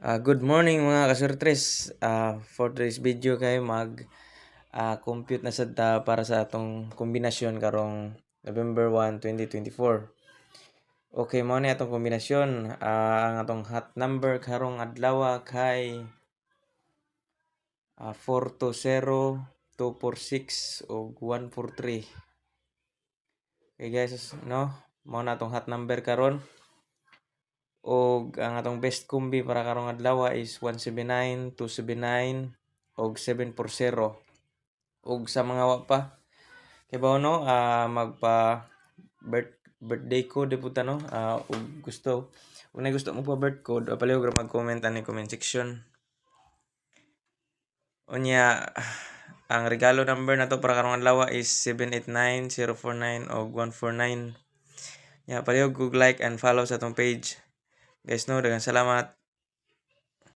Good morning mga kasurtres. For today's video kay compute na sad ta para sa atong kombinasyon karong November 1, 2024. Okay, mo ni atong kombinasyon. Ang atong hot number karong adlaw kay 420, 246 ug 143. Okay guys, no? Mo na atong hot number karon. Og ang atong best combi para karong adlaw is 179, 279 og 740. Og sa mga wa pa kay ba no, magpa birthday code puta no, ug gusto kung gusto mo pa birth code palihog ra mag-comment ani comment section. Unya ang regalo number na to para karong adlaw is 789, 049 og 149. Ya palihog og like and follow sa atong page. Guys no, daghang salamat.